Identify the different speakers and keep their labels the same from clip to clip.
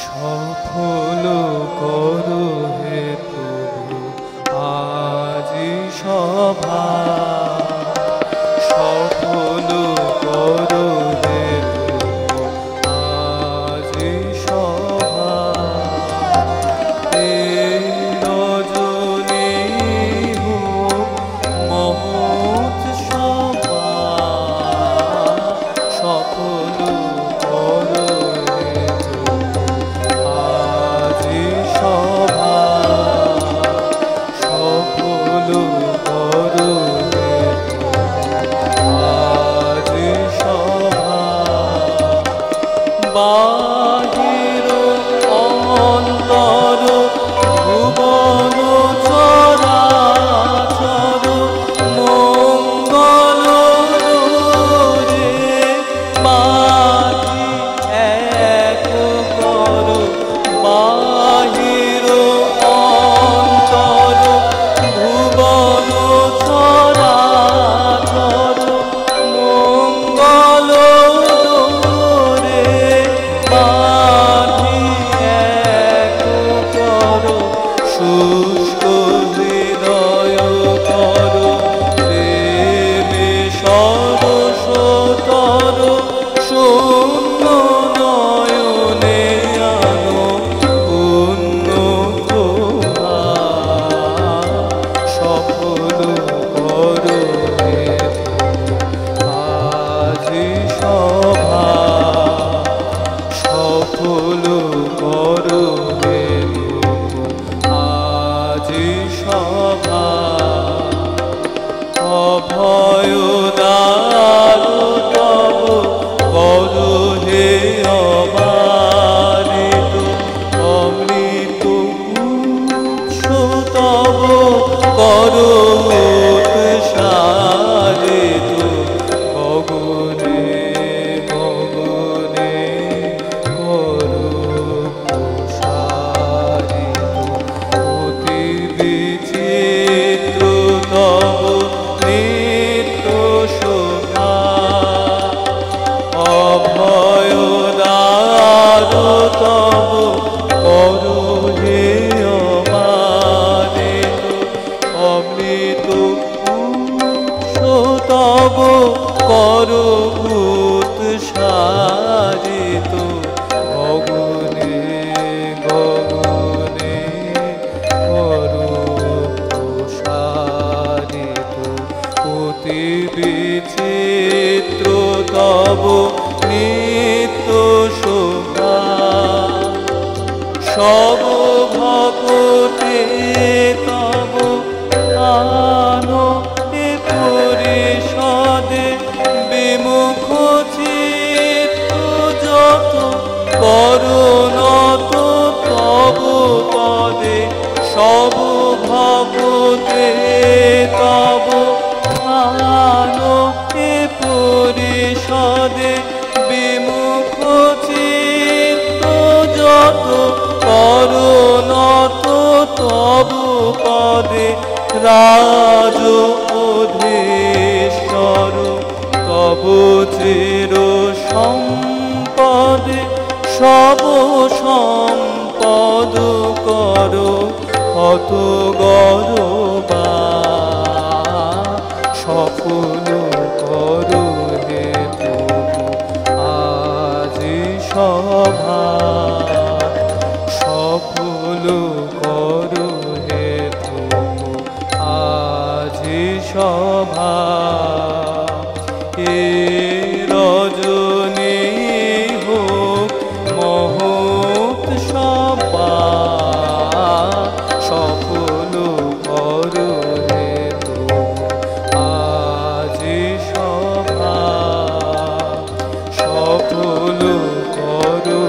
Speaker 1: সফল করো হে প্রভু আজি সভা, সফল করো হে প্রভু আজি সভা। এই রজনী হোক মহৎ সভা, সফল করো হে প্রভু আজি সভা, সফল করো হে প্রভু আজি সভা। বাহির অন্তর ভুবন চরাচর মঙ্গল রে মাঝি এক করো। বাহির অন্তর ভুবন চরাচর মঙ্গল রে মাঝি এক করো। শুষ্ক হৃদয় করো প্রেমে সরসতর, শূন্য নয়নে আনো পুণ্য প্রভা, সফল করো হে আজি সভা, সফল করো হে আজি সভা। অভয় দারু তব করো হে অবারিত, অমৃত উৎস তব করো উৎসারিত। গগনে গগনে করো প্রসারিত, অতি বিচিত্র তব নিত্য শোভা। অভয় দারু তব করো হে অবারিত, অমৃত উৎস তব করো উৎসারিত। গগনে গগনে করো প্রসারিত, অতি বিচিত্র তব নিত্য শোভা। সব ভক্তে তব আনো এ পরিষদে, বিমুখ চিত্ত যত করো নত তব পদে। সব ভক্তে তব আনো এ পরিষদে, বিমুখ চিত্ত যত করো নত তব পদে। রাজ অধীশ্বর তব চির সম্পদে, সব সম্পদ করো অত গৌরবা, সফল করো হে প্রভু আজি সভা, সফল করো হে প্রভু আজি সভা। এ রজনী হোক মহৎ সভা, সফল করো হে প্রভু আজি সভা, সফল করো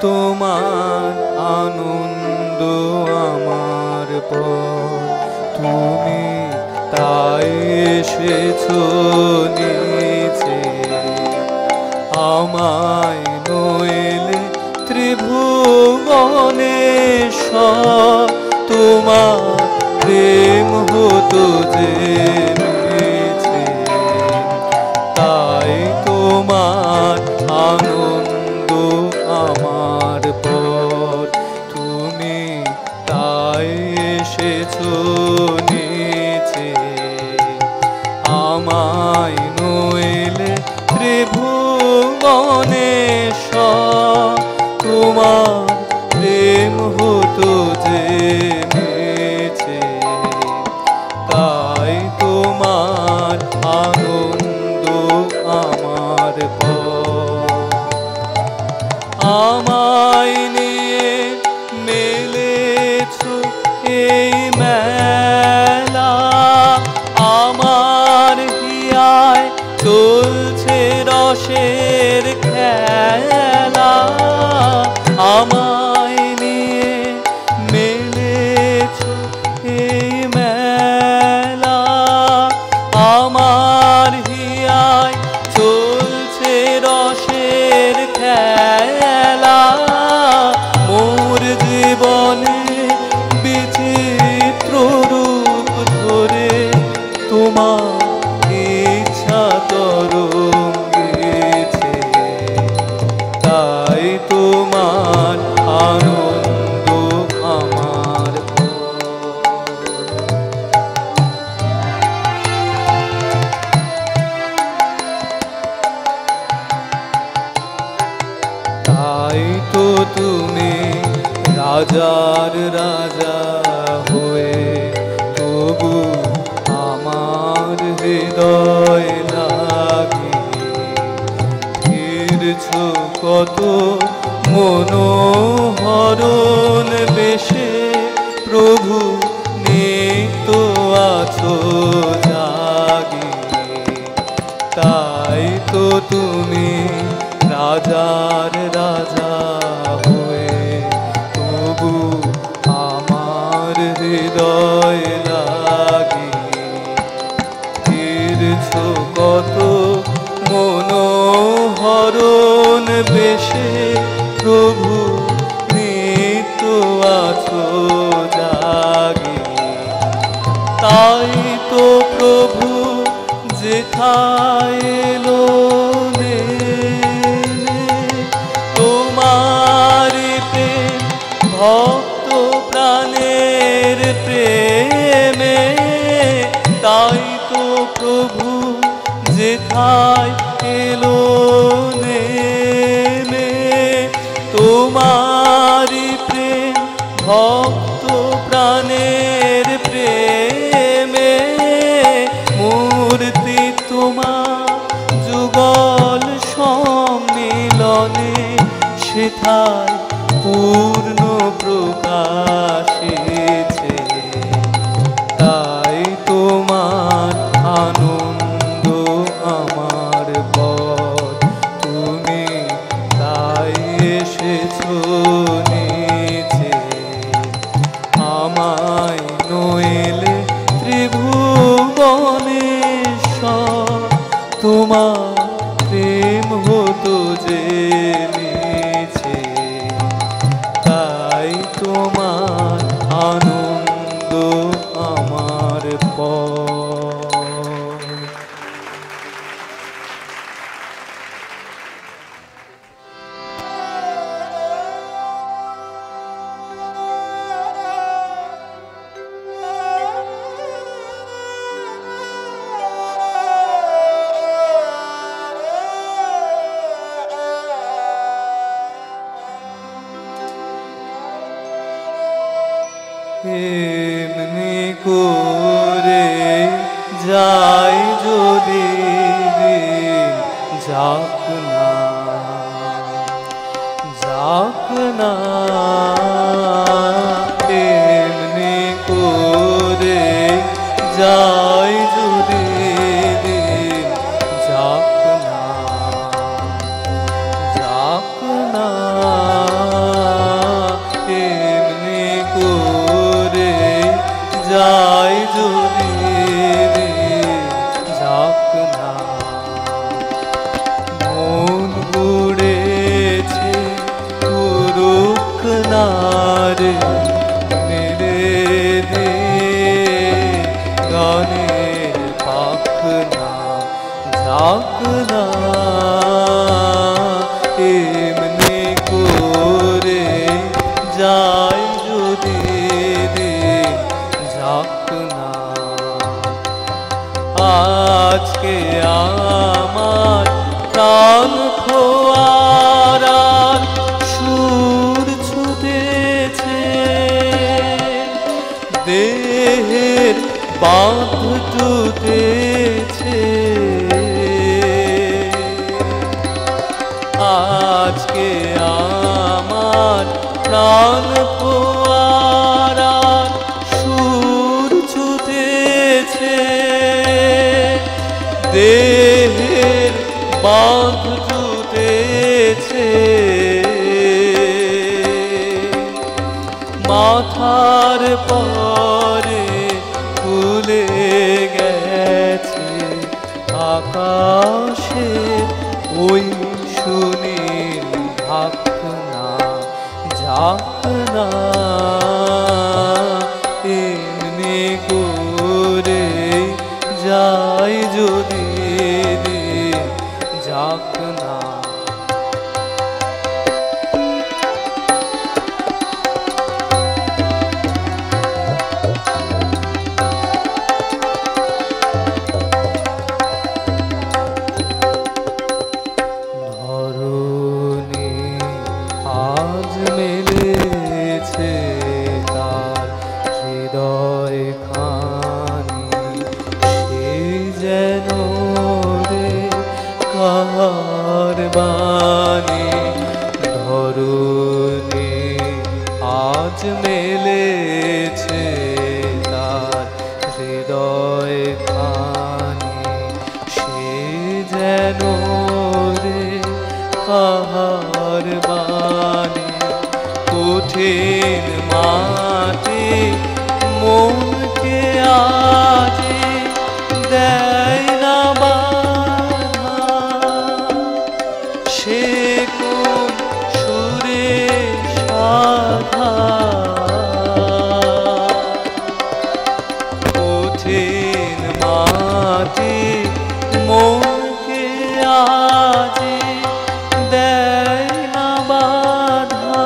Speaker 1: তোমার আনন্দ আমার পর, তুমি তাই এসেছো নিচে। আমায় নইলে ত্রিভুবনেশ্বর, তোমার প্রেম হতো যে নিচে। তাই তোমার আনন্দ আমার পর, তুমি তাই এসেছো নিচে। আমায় নইলে ত্রিভুবনেশ্বর, তোমার প্রেম হতো যে নিচে। তাই তোমার আনন্দ আমার পর। আমায় নিয়ে মেলেছো এই মেলা, আমার হিয়ায় চলছে রসের খেলা। আমায় নিয়ে মেলেছো এই মেলা, আমার হিয়ায় চলছে রসের খেলা। মোর জীবনে বিচিত্র রূপ ধরে তোমার ইচ্ছা তরঙ্গেছে। তাই তোমার আনন্দ আমার তাই তো তুমি রাজার রাজা হয়ে তবু আমার হৃদয় লাগে। ফিরছো কত মনোহরণ বেশে, প্রভু নিত্য আছো জাগে। তাই তো তুমি রাজার রাজা হয়ে তবু আমার হৃদয় লাগে। ফিরছো কত মনোহরণ বেশে, প্রভু নিত্য আছো জাগে। তাই তো প্রভু যেথায় এলো তোমার প্রেম, ভক্ত প্রাণের প্রেমে। তাই তো প্রভু যেথায় এলো নেমে, তোমার প্রেম ভক্ত প্রাণের প্রেমে। মূর্তি তোমার যুগল সম্মিলনে, সেথায় পূর্ণ প্রকাশেছে। তাই তোমার আনন্দ আমার পর, তুমি তাই এসেছো নিচে। আমায় নইলে ত্রিভুবনেশ্বর, তোমার প্রেম হতো যে নিচে। তাই তোমার আনন্দ আমার পর। এমনি করে যাই যদি দিন, যাক না যাক না। এমনি করে যাই যদি দিন, যাক না যাক না। যাই যদি যাক না। মন উড়েছে উড়ুক না রে মেরে দে গানের পাখনা যাক না। এমনি করে যাই যদি যাক না। আজকে আমার প্রাণ খোয়ারার সুর ছুটেছে, দেহের বাঁধ টুটেছে। আজকে আমার প্রাণ খোয়ারার সুর ছুটেছে, দেহের বাঁধ টুটেছে। মাথার পরে খুলে গেছে আকাশে ওই সুনীল ঢাকনা যাক না। এমনি করে যাই যদি যাক না। ধরণী আজ মেলেছে তার হৃদয় খানি, সে যেন রে কার বাণী। ধরণী আজ মেলেছে তার হৃদয় খানি, সে যেন রে কাহার বাণী। কঠিন মাটি মনকে আজ দেয় না বাধা, সে কোন সুরে সাধা। কঠিন মাটি মনকে আজ দেয় না বাধা,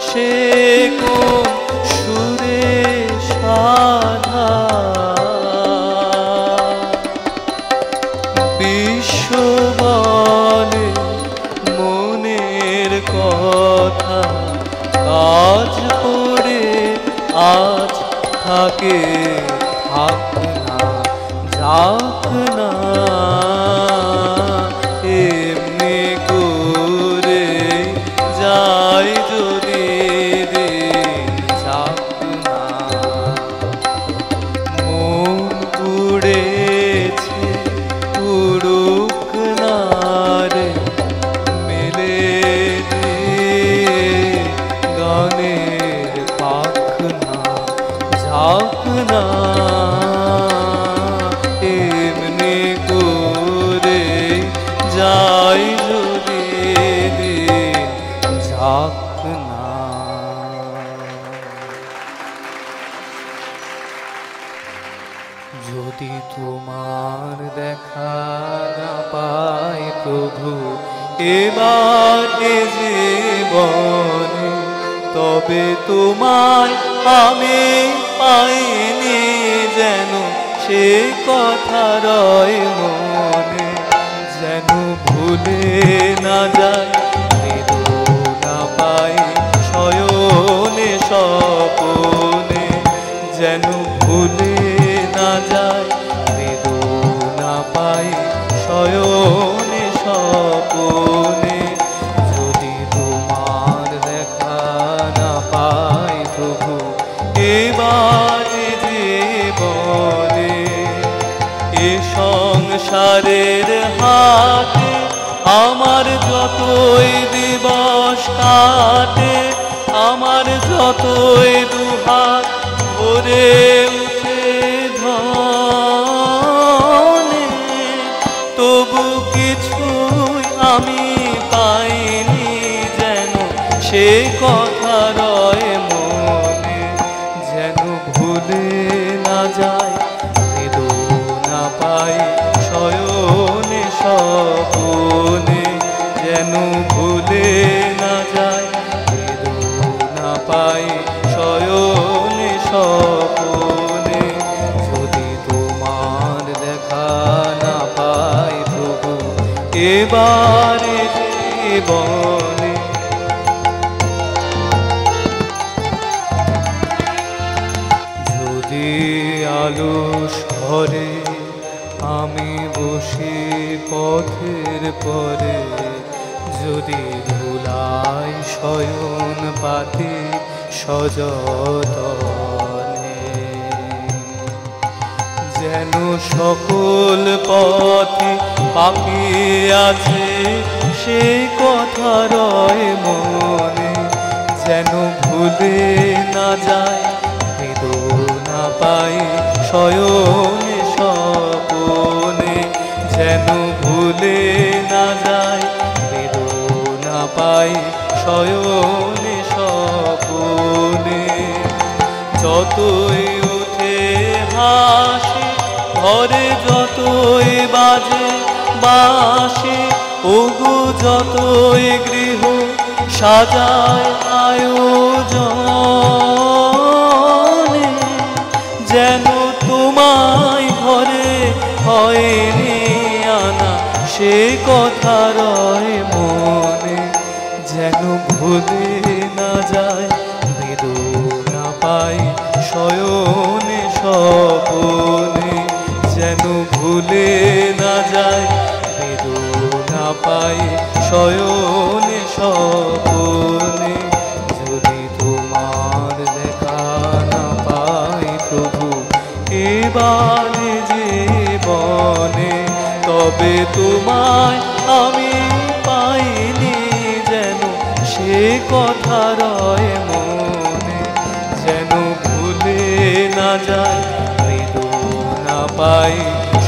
Speaker 1: সে কোন সুরে সাধা। বিশ্ব বলে মনের কথা, কাজ করে আজ থাকে থাক না যাক না। এমনি করে যাই যদি যাক না। মন উড়েছে উড়ুক না রে মেলে দে গানের পাখনা যাক না। এমনি করে যাই যদি যাক না। যদি তোমার দেখা না পাই প্রভু এবার এ জীবনে, তবে তোমায় আমি পাইনি যেন সে কথা রয় মনে। যেন ভুলে না যায় না পাই শয়নে স্বপনে, যেন ভুলে না যায় না পাই শয়নে স্বপনে। যদি তোমার দেখা না পাই প্রভু এবার জীবনে, এ সংসারের হাতে আমার যতই দিবস কাটে, আমার যতই দুহাত ভরে উঠে ধনে, তবু কিছুই আমি পাইনি যেন সে কথা রয় মনে, যেন ভুলে না যায় বেদনা পাই শয়নে স্বপনে, যেন ভুলে না যায় বেদনা পাই শয়নে স্বপনে। যদি তোমার দেখা না পাই প্রভু এবারে জীবনে, যদি আলস ঘরে আমি বসি পথের পরে, যদি ধুলাই শয়ন পাতে সযতনে, যেন সকল পথে পাখি আছে সে কথা রয় মনে, যেন ভুলে না যায় বেদনা পাই শয়নে স্বপনে, যেন ভুলে না যায় বেদনা পাই শয়নে স্বপনে। যতই উঠে হাসি ঘরে, যতই বাজে বাঁশি, ওগো যতই গৃহ সাজায় আয়োজনে, যেন তোমায় ঘরে হয়নি আনা সে কথা রয় মনে, যেন ভুলে না যায় বেদনা পাই শয়নে স্বপনে, যেন ভুলে না যায় বেদনা পাই শয়নে স্বপনে। যদি তোমার দেখা না পাই প্রভু এবারে জীবনে, তবে তোমায় আমি পাইনি যেন সে কথা রয় মনে, যেন ভুলে না যায় বেদনা পাই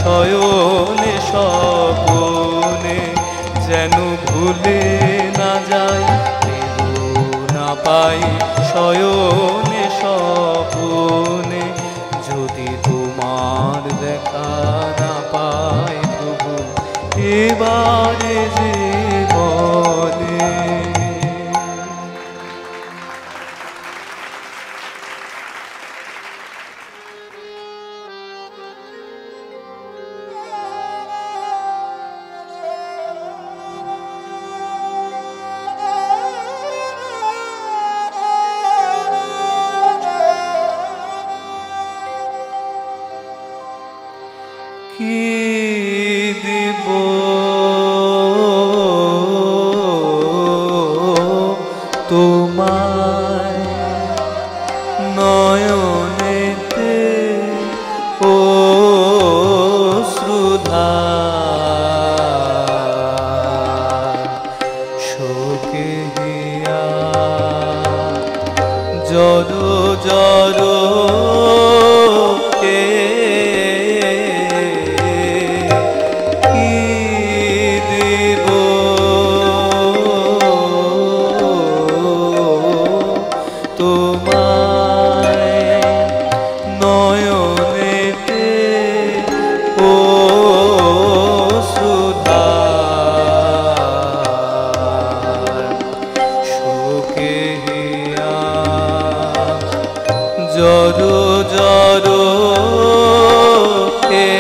Speaker 1: শয়নে স্বপনে, যেন ভুলে না যায় বেদনা পাই শয়নে স্বপনে। যদি তোমার দেখা না পাই প্রভু এবারে জীবনে। কি দিব তোমায় নয়নেতে অশ্রুধার, শোকে হিয়া জড়ো জড়ো জড়ো জড়ো কে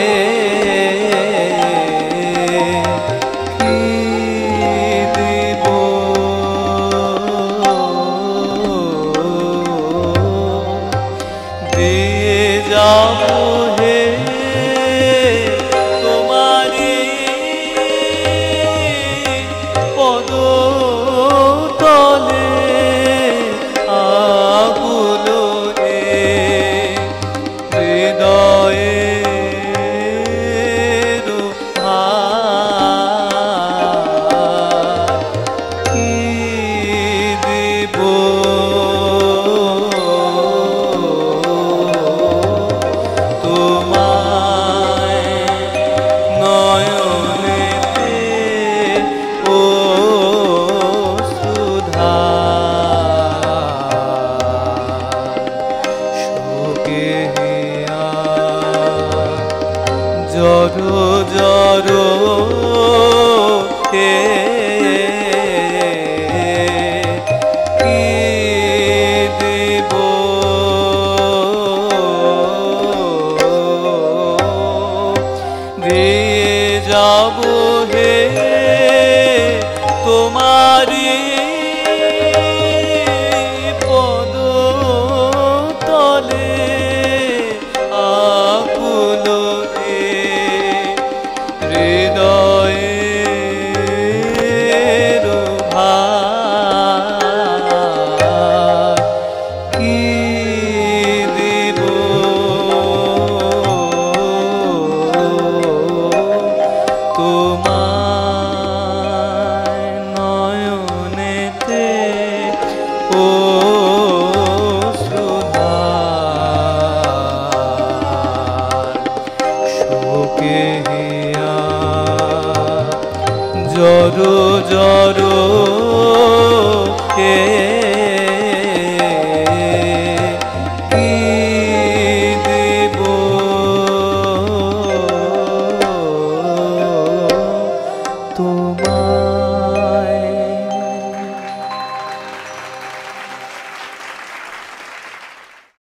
Speaker 1: কি দিব দিয়ে যাব হে তোমারি পদ তলে আগুলো হৃদয় ও শ্রুধার শোকে হিয়া জড়ো জড়ো কে